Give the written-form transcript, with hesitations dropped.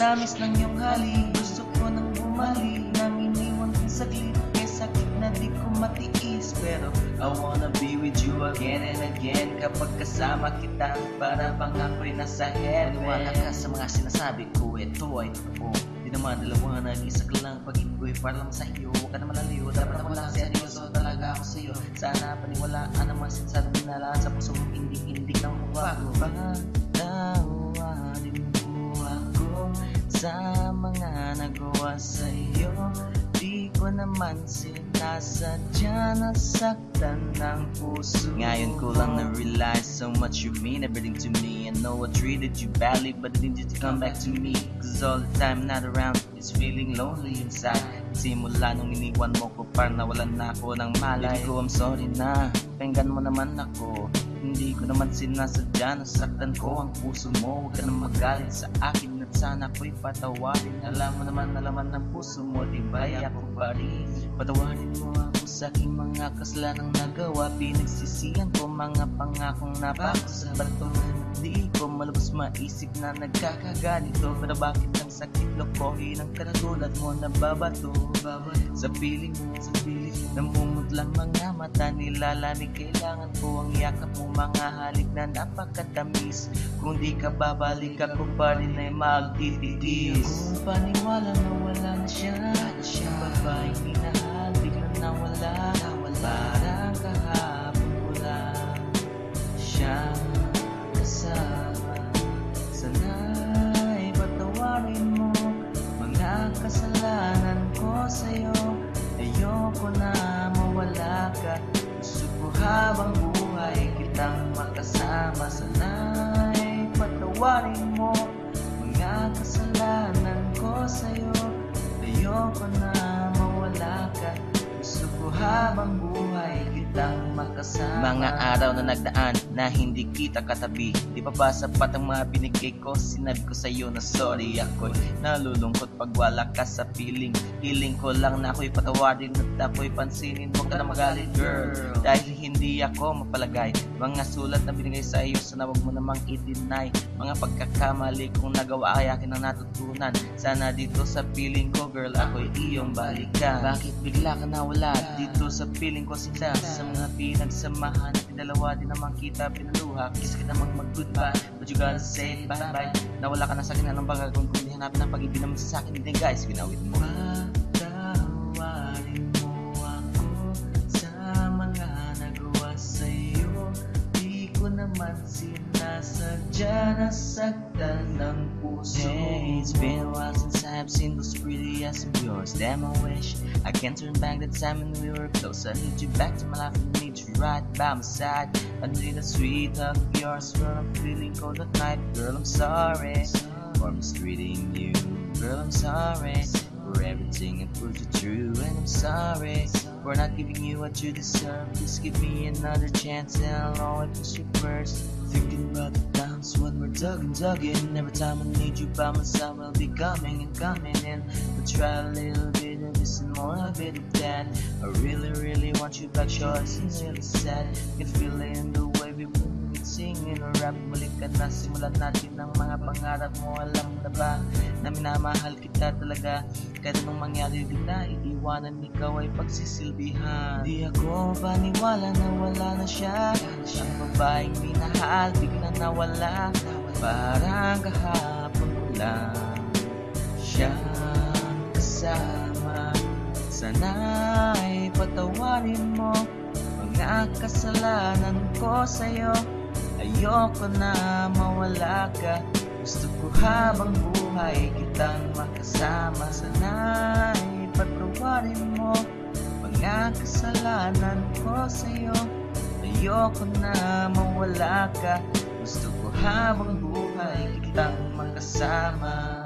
tamis ng iyong halik. Gusto ko nang bumalik, nang iniwan kong saglit. May sakit na di ko matiis, pero I wanna be with you again and again. Kapag kasama kita, para bang ako'y nasa heaven. Maniwala ka sa mga sinasabi ko, ito ay totoo. Di naman dalawa, nag-isa ka lang. Pag-ibig ko'y para lang sa'yo. Huwag ka naman laliw, dapat ako lang seryoso talaga ako sa'yo. Sana paniwalaan naman sinasabing minalaan sa puso mong hindi ng mukha ko. Patawarin mo ako sa mga nagawa sa'yo. Di ko naman sinasadya na saktan ng puso. Ngayon ko lang na-realize so much you mean everything to me. I know I treated you badly, but I need you to come back to me. Cause all the time not around, it's feeling lonely inside. Simula nung iniwan mo ko, parang nawalan na ako ng malay. Hindi ko, I'm sorry na, pakinggan mo naman ako. Hindi ko naman sinasadya, nasaktan ko ang puso mo. Huwag ka na magalit sa akin at sana ko'y patawarin. Alam mo naman na laman ng puso mo, di ba ako pa rin? Patawarin mo ako sa aking mga kasalanang nagawa. Pinagsisihan ko mga pangakong napako sa bato. Di ko malabas maisip na nagkakaganito. Pero bakit ang sakit lokohin ang katulad mo na babato? Sa piling mo, namumutlang mga mata, nilalamig. Kailangan ko ang yakap mo, mga halik na napakatamis. Kung di ka babalik, ako pa rin ay magtitiis. Kung paniwala na wala na siya, babaeng minahal, biglang nawala. Parang kahapon ko lang siya kasama. Sana'y patawarin mo mga kasalanan ko sa'yo. Ayoko na mawala ka. Gusto ko habang buhay kitang makasama. Sana'y patawarin mo mga kasalanan ko sa'yo. Ayoko na mawala ka. Gusto ko habang buhay kitang makasama. Mga araw na nagdaan na hindi kita katabi, di pa ba sapat ang mga binigay ko? Sinabi ko sa'yo na sorry, ako'y nalulungkot pag wala ka sa piling. Hiling ko lang na ako'y patawarin at ako'y pansinin. Huwag ka na magalit, girl, dahil hindi ako mapalagay. Mga sulat na binigay sa iyo, sana wag mo namang i-deny. Mga pagkakamali kong nagawa ay akin ang natutunan. Sana dito sa piling ko, girl, ako'y iyong balikan. Bakit bigla ka nawala dito sa piling ko? Sila sa mga pinagsamahan natin dalawa, di naman kita pinaluha. Kiss kita mag-goodbye, but you gotta say bye-bye. Nawala ka na sa akin, anong baga kung hindi hanapin ang pag-ibig naman sa akin. Hindi guys, ginawit mo. Patawarin mo ako sa mga nagawa sa'yo. Di ko naman sinasadya na saktan ng puso. Hey, it's been a while since I've seen those pretty eyes of yours. Damn, I wish I can turn back the time when we were close. I need you back to my life and need you right by my side. I need a sweet hug of yours when I'm feeling cold at night. Girl, I'm sorry for mistreating you. Girl, I'm sorry for everything I put you through. And I'm sorry for not giving you what you deserve. Please give me another chance and I'll always put you first. Thinking about the times when we're tugging. Every time I need you by my side, we'll be coming and coming in. We'll try a little bit of this and more, a bit of that. I really want you back, sure it's really sad. Can feel it in the way we singing or rap. Muli ka na, simulan natin ang mga pangarap mo. Alam mo na ba na minamahal kita talaga? Kahit anong mangyari, di na iiwanan, ikaw ay pagsisilbihan. Di ako paniwala na wala na siya. Ang babaeng minahal, biglang nawala. Parang kahapon ko lang siya kasama. Sana'y patawarin mo mga kasalanan ko sa'yo. Ayoko na mawala ka. Gusto ko habang buhay kitang makasama. Sana'y patawarin mo mga kasalanan ko sa'yo. Ayoko na mawala ka. Gusto ko habang buhay kitang makasama.